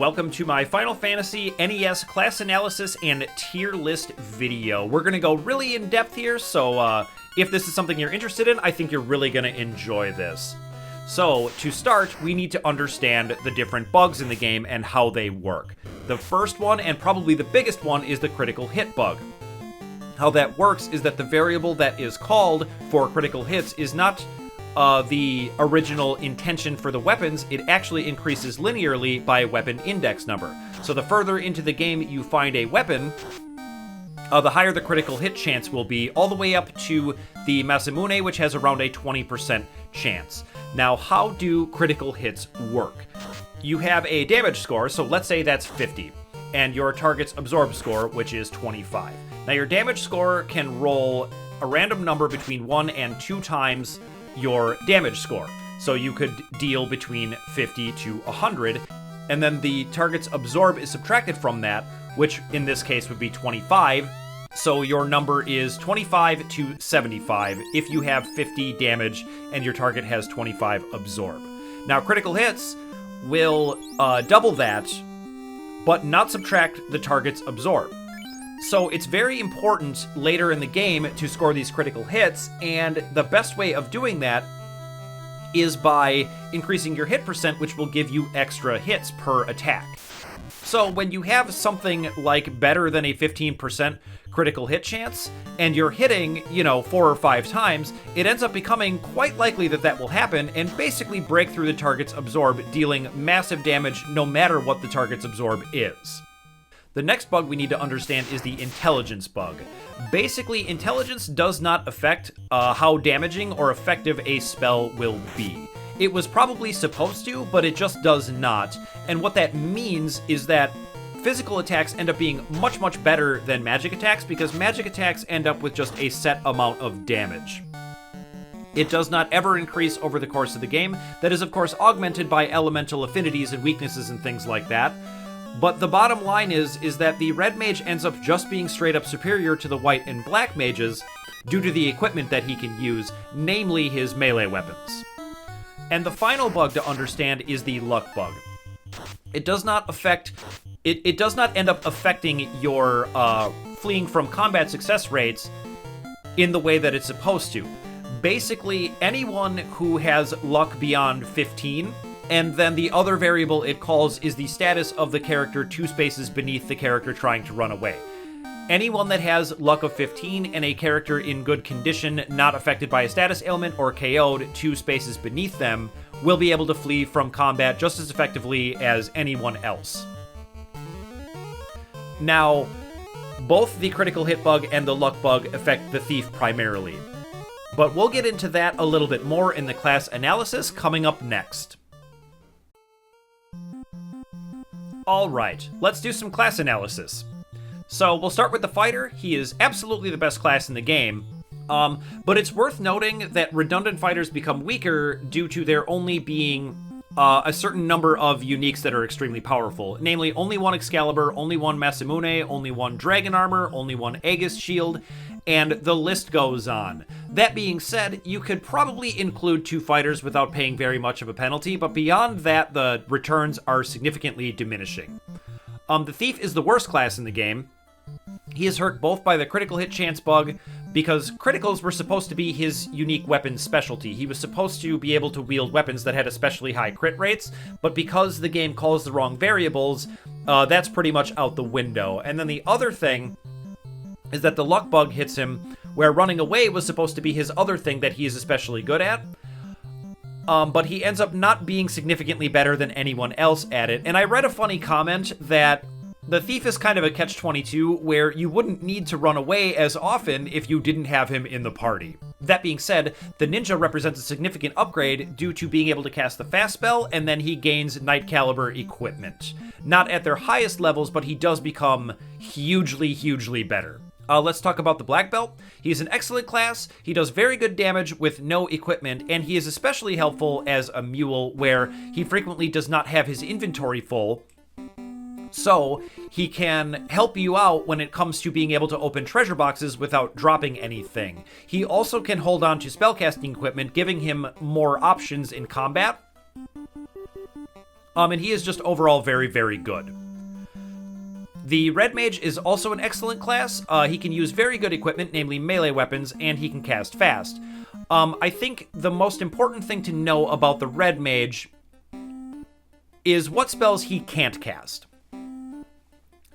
welcome to my Final Fantasy NES class analysis and tier list video. We're going to go really in depth here, so if this is something you're interested in, I think you're really going to enjoy this. So, to start, we need to understand the different bugs in the game and how they work. The first one, and probably the biggest one, is the critical hit bug. How that works is that the variable that is called for critical hits is not the original intention for the weapons. It actually increases linearly by weapon index number. So the further into the game you find a weapon, the higher the critical hit chance will be, all the way up to the Masamune, which has around a 20% chance. Now, how do critical hits work? You have a damage score, so let's say that's 50, and your target's absorb score, which is 25. Now, your damage score can roll a random number between 1 and 2 times your damage score. So you could deal between 50 to 100, and then the target's absorb is subtracted from that, which in this case would be 25. So your number is 25 to 75 if you have 50 damage and your target has 25 absorb. Now, critical hits will double that, but not subtract the target's absorb. So it's very important later in the game to score these critical hits, and the best way of doing that is by increasing your hit percent, which will give you extra hits per attack. So when you have something like better than a 15% critical hit chance, and you're hitting, 4 or 5 times, it ends up becoming quite likely that that will happen and basically break through the target's absorb, dealing massive damage no matter what the target's absorb is. The next bug we need to understand is the intelligence bug. Basically, intelligence does not affect how damaging or effective a spell will be. It was probably supposed to, but it just does not. And what that means is that physical attacks end up being much, much better than magic attacks, because magic attacks end up with just a set amount of damage. It does not ever increase over the course of the game. That is, of course, augmented by elemental affinities and weaknesses and things like that. But the bottom line is that the red mage ends up just being straight up superior to the white and black mages due to the equipment that he can use, namely his melee weapons. And the final bug to understand is the luck bug. It does not end up affecting your fleeing from combat success rates in the way that it's supposed to. Basically, anyone who has luck beyond 15, and then the other variable it calls is the status of the character 2 spaces beneath the character trying to run away. Anyone that has luck of 15 and a character in good condition, not affected by a status ailment or KO'd 2 spaces beneath them, will be able to flee from combat just as effectively as anyone else. Now, both the critical hit bug and the luck bug affect the thief primarily, but we'll get into that a little bit more in the class analysis coming up next. Alright, let's do some class analysis. So we'll start with the fighter. He is absolutely the best class in the game, but it's worth noting that redundant fighters become weaker due to there only being a certain number of uniques that are extremely powerful. Namely, only one Excalibur, only one Masamune, only one Dragon Armor, only one Aegis Shield, and the list goes on. That being said, you could probably include 2 fighters without paying very much of a penalty, but beyond that, the returns are significantly diminishing. The Thief is the worst class in the game. He is hurt both by the critical hit chance bug, because criticals were supposed to be his unique weapon specialty. He was supposed to be able to wield weapons that had especially high crit rates, but because the game calls the wrong variables, that's pretty much out the window. And then the other thing is that the luck bug hits him, where running away was supposed to be his other thing that he is especially good at, but he ends up not being significantly better than anyone else at it. And I read a funny comment that the Thief is kind of a catch-22, where you wouldn't need to run away as often if you didn't have him in the party. That being said, the Ninja represents a significant upgrade due to being able to cast the fast spell, and then he gains Night Caliber equipment. Not at their highest levels, but he does become hugely, hugely better. Let's talk about the Black Belt. He's an excellent class, he does very good damage with no equipment, and he is especially helpful as a mule, where he frequently does not have his inventory full, so he can help you out when it comes to being able to open treasure boxes without dropping anything. He also can hold on to spellcasting equipment, giving him more options in combat. And he is just overall very, very good. The Red Mage is also an excellent class. He can use very good equipment, namely melee weapons, and he can cast fast. I think the most important thing to know about the Red Mage is what spells he can't cast.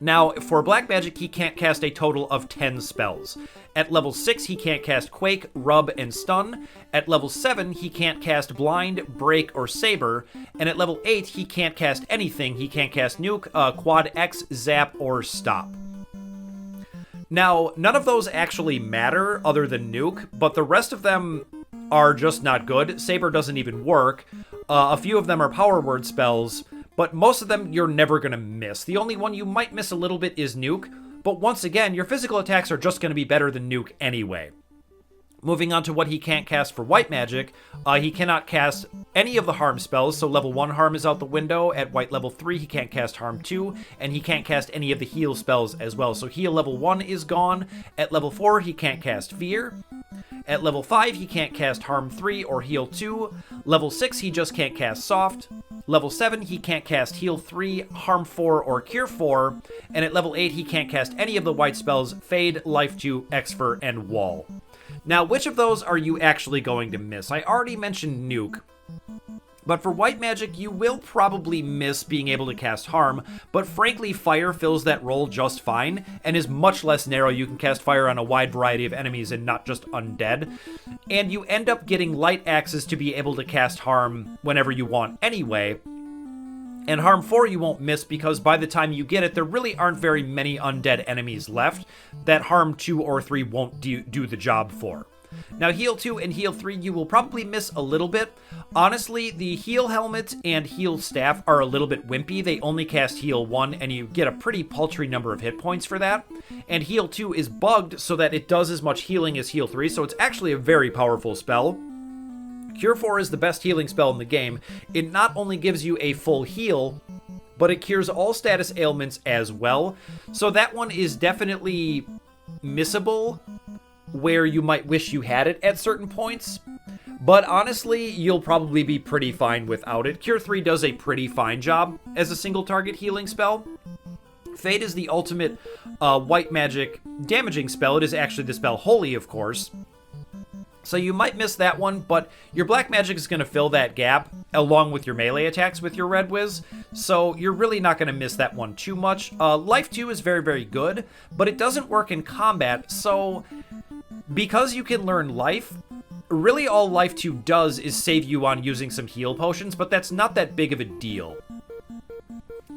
Now, for Black Magic, he can't cast a total of 10 spells. At level 6, he can't cast Quake, Rub, and Stun. At level 7, he can't cast Blind, Break, or Saber. And at level 8, he can't cast anything. He can't cast Nuke, Quad X, Zap, or Stop. Now, none of those actually matter other than Nuke, but the rest of them are just not good. Saber doesn't even work. A few of them are power word spells, but most of them you're never going to miss. The only one you might miss a little bit is Nuke, but once again, your physical attacks are just going to be better than Nuke anyway. Moving on to what he can't cast for White Magic, he cannot cast any of the harm spells, so level 1 harm is out the window. At White level 3, he can't cast harm 2, and he can't cast any of the heal spells as well. So heal level 1 is gone. At level 4, he can't cast Fear. At level 5, he can't cast harm 3 or heal 2. Level 6, he just can't cast soft. Level 7, he can't cast heal 3, harm 4, or cure 4. And at level 8, he can't cast any of the white spells Fade, Life 2, Exfer, and Wall. Now, which of those are you actually going to miss? I already mentioned Nuke, but for White Magic, you will probably miss being able to cast Harm, but frankly, Fire fills that role just fine, and is much less narrow. You can cast Fire on a wide variety of enemies and not just undead, and you end up getting Light Axes to be able to cast Harm whenever you want anyway. And Harm 4 you won't miss because by the time you get it, there really aren't very many undead enemies left that Harm 2 or 3 won't do the job for. Now, Heal 2 and Heal 3 you will probably miss a little bit. Honestly, the Heal Helmet and Heal Staff are a little bit wimpy. They only cast Heal 1, and you get a pretty paltry number of hit points for that. And Heal 2 is bugged so that it does as much healing as Heal 3, so it's actually a very powerful spell. Cure 4 is the best healing spell in the game. It not only gives you a full heal, but it cures all status ailments as well. So that one is definitely missable, where you might wish you had it at certain points. But honestly, you'll probably be pretty fine without it. Cure 3 does a pretty fine job as a single target healing spell. Fade is the ultimate white magic damaging spell. It is actually the spell Holy, of course. So you might miss that one, but your Black Magic is going to fill that gap along with your melee attacks with your Red Wiz, so you're really not going to miss that one too much. Life 2 is very, very good, but it doesn't work in combat, so because you can learn Life, really all Life 2 does is save you on using some heal potions, but that's not that big of a deal.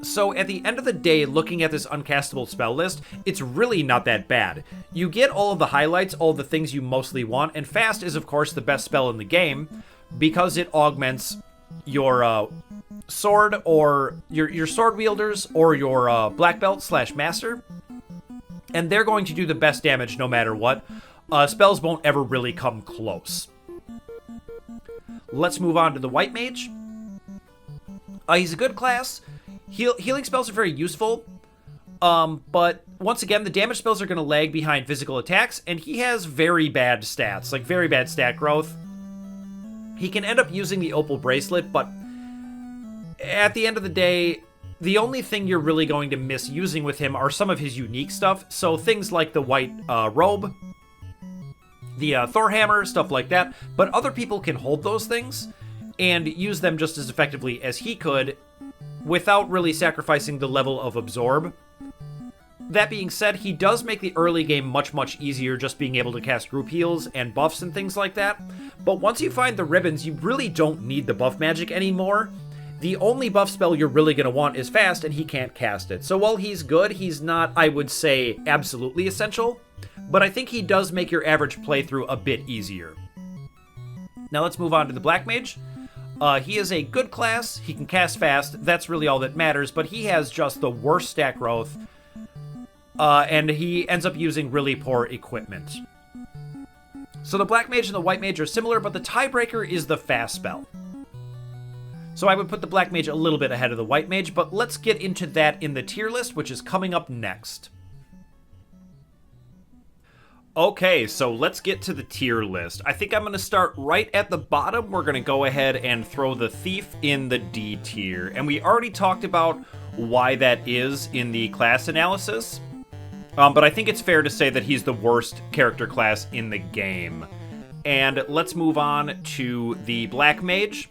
So at the end of the day, looking at this uncastable spell list, it's really not that bad. You get all of the highlights, all of the things you mostly want, and Fast is of course the best spell in the game because it augments your sword or your sword wielders or your black belt / master, and they're going to do the best damage no matter what. Spells won't ever really come close. Let's move on to the White Mage. He's a good class. Healing spells are very useful, but once again, the damage spells are going to lag behind physical attacks, and he has very bad stats, like very bad stat growth. He can end up using the Opal Bracelet, but at the end of the day, the only thing you're really going to miss using with him are some of his unique stuff, so things like the White Robe, the Thor Hammer, stuff like that, but other people can hold those things and use them just as effectively as he could, without really sacrificing the level of Absorb. That being said, he does make the early game much, much easier just being able to cast group heals and buffs and things like that. But once you find the ribbons, you really don't need the buff magic anymore. The only buff spell you're really going to want is Fast, and he can't cast it. So while he's good, he's not, I would say, absolutely essential. But I think he does make your average playthrough a bit easier. Now let's move on to the Black Mage. He is a good class, he can cast fast, that's really all that matters, but he has just the worst stat growth, and he ends up using really poor equipment. So the Black Mage and the White Mage are similar, but the tiebreaker is the fast spell. So I would put the Black Mage a little bit ahead of the White Mage, but let's get into that in the tier list, which is coming up next. Okay, so let's get to the tier list. I think I'm going to start right at the bottom. We're going to go ahead and throw the Thief in the D tier. And we already talked about why that is in the class analysis. But I think it's fair to say that he's the worst character class in the game. And let's move on to the Black Mage.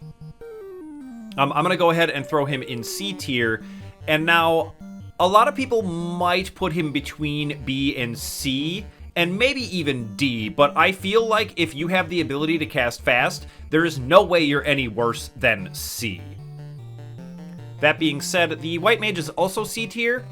I'm going to go ahead and throw him in C tier. And now, a lot of people might put him between B and C, and maybe even D, but I feel like if you have the ability to cast fast, there is no way you're any worse than C. That being said, the White Mage is also C tier,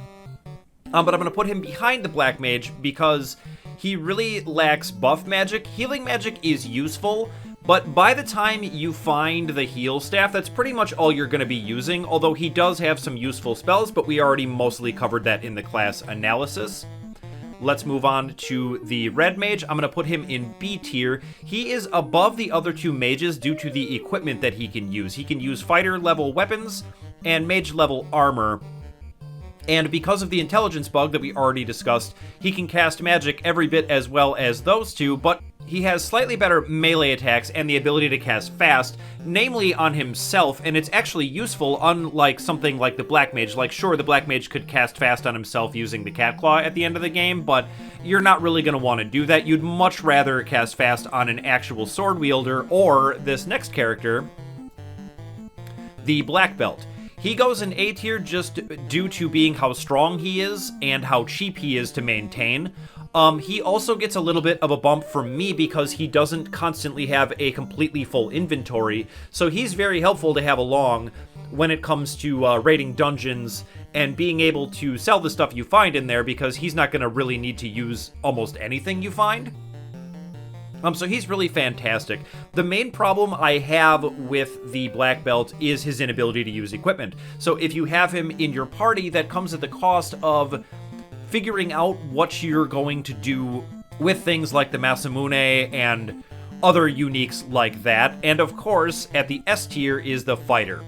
but I'm going to put him behind the Black Mage because he really lacks buff magic. Healing magic is useful, but by the time you find the heal staff, that's pretty much all you're going to be using, although he does have some useful spells, but we already mostly covered that in the class analysis. Let's move on to the Red Mage. I'm going to put him in B tier. He is above the other two mages due to the equipment that he can use. He can use fighter-level weapons and mage-level armor. And because of the intelligence bug that we already discussed, he can cast magic every bit as well as those two, but he has slightly better melee attacks and the ability to cast fast, namely on himself, and it's actually useful, unlike something like the Black Mage. Like, sure, the Black Mage could cast fast on himself using the Cat Claw at the end of the game, but you're not really going to want to do that. You'd much rather cast fast on an actual sword wielder, or this next character, the Black Belt. He goes in A tier just due to being how strong he is and how cheap he is to maintain. He also gets a little bit of a bump from me because he doesn't constantly have a completely full inventory, so he's very helpful to have along when it comes to raiding dungeons and being able to sell the stuff you find in there, because he's not going to really need to use almost anything you find. So he's really fantastic. The main problem I have with the Black Belt is his inability to use equipment. So if you have him in your party, that comes at the cost of figuring out what you're going to do with things like the Masamune and other uniques like that. And of course, at the S tier is the Fighter.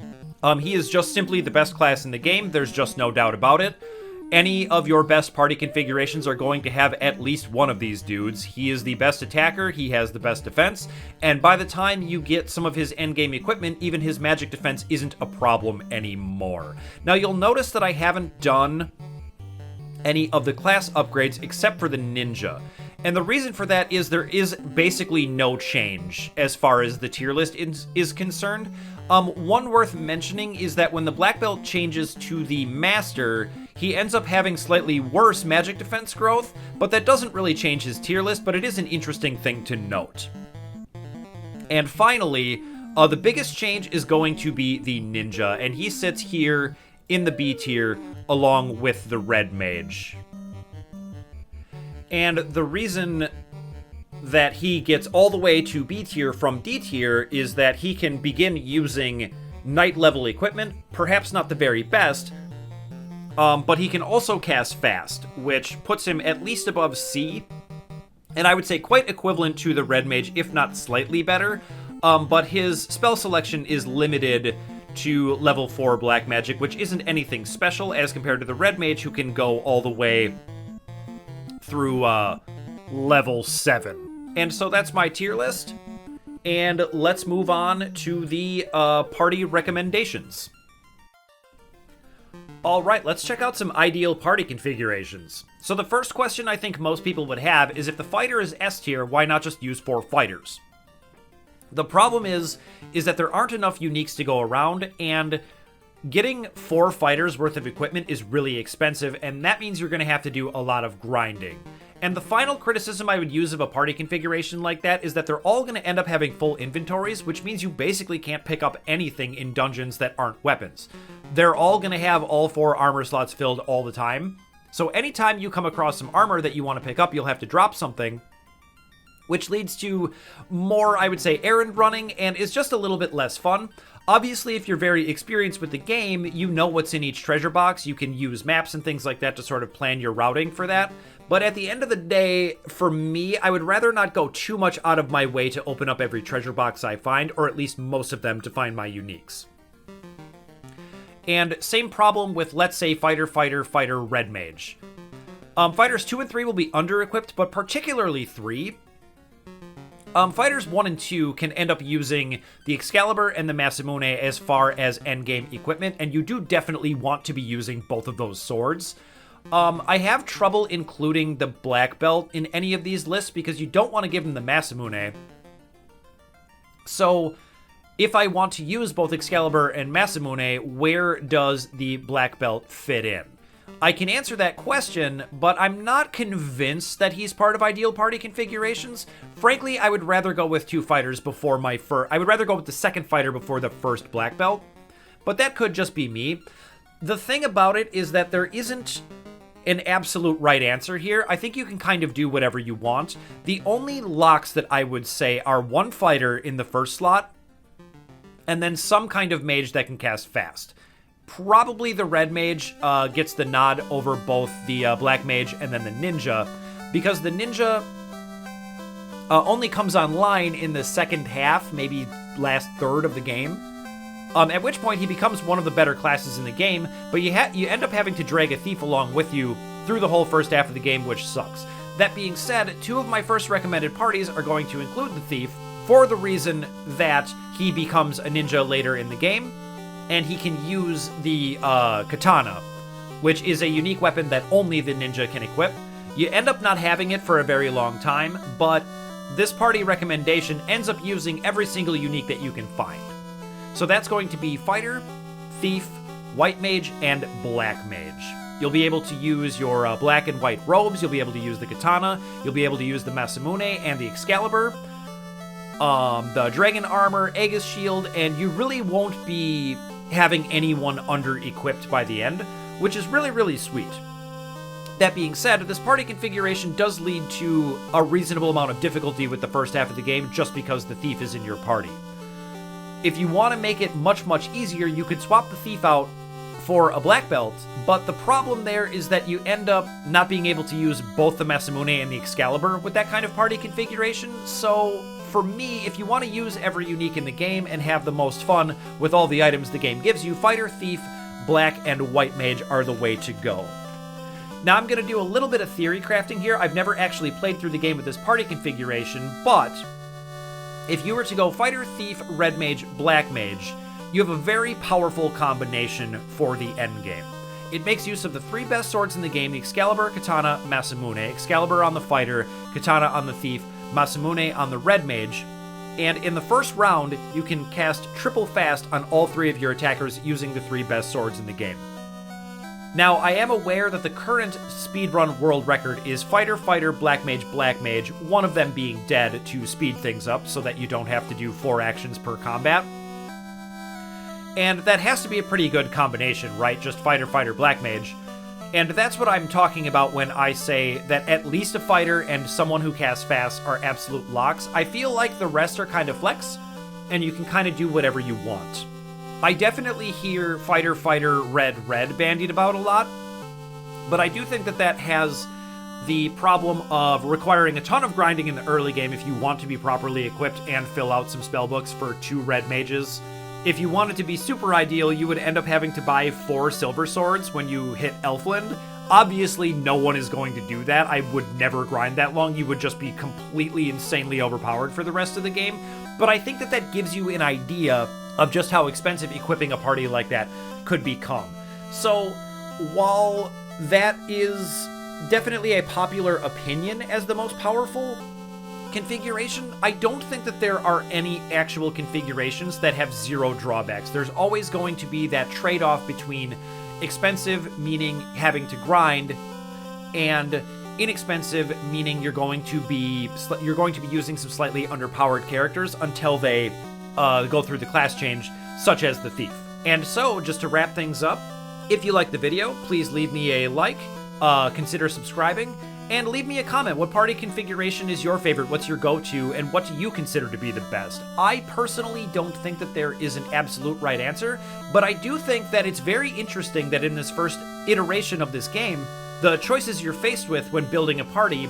He is just simply the best class in the game. There's just no doubt about it. Any of your best party configurations are going to have at least one of these dudes. He is the best attacker, he has the best defense, and by the time you get some of his endgame equipment, even his magic defense isn't a problem anymore. Now, you'll notice that I haven't done any of the class upgrades except for the Ninja. And the reason for that is there is basically no change as far as the tier list is concerned. One worth mentioning is that when the Black Belt changes to the Master, he ends up having slightly worse magic defense growth, but that doesn't really change his tier list, but it is an interesting thing to note. And finally, the biggest change is going to be the Ninja, and he sits here in the B tier along with the Red Mage. And the reason that he gets all the way to B tier from D tier is that he can begin using knight level equipment, perhaps not the very best, but he can also cast fast, which puts him at least above C, and I would say quite equivalent to the Red Mage, if not slightly better, but his spell selection is limited to level 4 black magic, which isn't anything special as compared to the Red Mage, who can go all the way through level 7. And so that's my tier list, and let's move on to the party recommendations. Alright, let's check out some ideal party configurations. So the first question I think most people would have is, if the fighter is S tier, why not just use 4 fighters? The problem is that there aren't enough uniques to go around, and getting 4 fighters worth of equipment is really expensive, and that means you're going to have to do a lot of grinding. And the final criticism I would use of a party configuration like that is that they're all going to end up having full inventories, which means you basically can't pick up anything in dungeons that aren't weapons. They're all going to have all 4 armor slots filled all the time. So anytime you come across some armor that you want to pick up, you'll have to drop something, which leads to more, I would say, errand running, and is just a little bit less fun. Obviously, if you're very experienced with the game, you know what's in each treasure box. You can use maps and things like that to sort of plan your routing for that. But at the end of the day, for me, I would rather not go too much out of my way to open up every treasure box I find, or at least most of them, to find my uniques. And same problem with, let's say, Fighter, Red Mage. Fighters 2 and 3 will be under-equipped, but particularly 3. Fighters 1 and 2 can end up using the Excalibur and the Masamune as far as endgame equipment, and you do definitely want to be using both of those swords. I have trouble including the Black Belt in any of these lists because you don't want to give them the Masamune. So, if I want to use both Excalibur and Masamune, where does the Black Belt fit in? I can answer that question, but I'm not convinced that he's part of ideal party configurations. Frankly, I would rather go with 2 fighters before my first... I would rather go with the second fighter before the first Black Belt, but that could just be me. The thing about it is that there isn't an absolute right answer here. I think you can kind of do whatever you want. The only locks that I would say are 1 fighter in the first slot, and then some kind of mage that can cast fast. Probably the red mage gets the nod over both the black mage and then the ninja, because the ninja only comes online in the second half, maybe last third of the game, at which point he becomes one of the better classes in the game, but you end up having to drag a thief along with you through the whole first half of the game, which sucks. That being said, 2 of my first recommended parties are going to include the thief for the reason that he becomes a ninja later in the game, and he can use the katana, which is a unique weapon that only the ninja can equip. You end up not having it for a very long time, but this party recommendation ends up using every single unique that you can find. So that's going to be Fighter, Thief, White Mage, and Black Mage. You'll be able to use your black and white robes, you'll be able to use the katana, you'll be able to use the Masamune and the Excalibur, the Dragon Armor, Aegis Shield, and you really won't be having anyone under-equipped by the end, which is really, really sweet. That being said, this party configuration does lead to a reasonable amount of difficulty with the first half of the game just because the Thief is in your party. If you want to make it much, much easier, you could swap the Thief out for a Black Belt, but the problem there is that you end up not being able to use both the Masamune and the Excalibur with that kind of party configuration, so for me, if you want to use every unique in the game and have the most fun with all the items the game gives you, Fighter, Thief, Black, and White Mage are the way to go. Now I'm going to do a little bit of theory crafting here. I've never actually played through the game with this party configuration, but if you were to go Fighter, Thief, Red Mage, Black Mage, you have a very powerful combination for the endgame. It makes use of the 3 best swords in the game, the Excalibur, Katana, Masamune. Excalibur on the Fighter, Katana on the Thief, Masamune on the Red Mage, and in the first round, you can cast triple fast on all 3 of your attackers using the 3 best swords in the game. Now, I am aware that the current speedrun world record is Fighter, Fighter, Black Mage, Black Mage, one of them being dead to speed things up so that you don't have to do 4 actions per combat. And that has to be a pretty good combination, right? Just Fighter, Fighter, Black Mage. And that's what I'm talking about when I say that at least a fighter and someone who casts fast are absolute locks. I feel like the rest are kind of flex, and you can kind of do whatever you want. I definitely hear Fighter, Fighter, Red, Red bandied about a lot, but I do think that that has the problem of requiring a ton of grinding in the early game if you want to be properly equipped and fill out some spellbooks for 2 red mages. If you wanted to be super ideal, you would end up having to buy 4 silver swords when you hit Elfland. Obviously, no one is going to do that. I would never grind that long. You would just be completely insanely overpowered for the rest of the game. But I think that that gives you an idea of just how expensive equipping a party like that could become. So, while that is definitely a popular opinion as the most powerful configuration, I don't think that there are any actual configurations that have 0 drawbacks. There's always going to be that trade-off between expensive, meaning having to grind, and inexpensive, meaning you're going to be using some slightly underpowered characters until they go through the class change, such as the Thief. And so, just to wrap things up, if you like the video, please leave me a like, consider subscribing, and leave me a comment. What party configuration is your favorite? What's your go-to? And what do you consider to be the best? I personally don't think that there is an absolute right answer, but I do think that it's very interesting that in this first iteration of this game, the choices you're faced with when building a party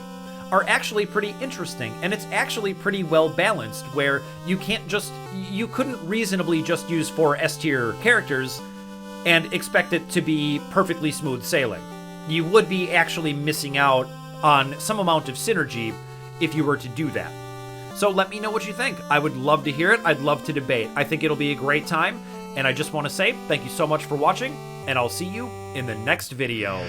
are actually pretty interesting, and it's actually pretty well balanced, where you couldn't reasonably just use 4 S-tier characters and expect it to be perfectly smooth sailing. you would be actually missing out on some amount of synergy if you were to do that. So let me know what you think. I would love to hear it. I'd love to debate. I think it'll be a great time. And I just want to say thank you so much for watching, and I'll see you in the next video.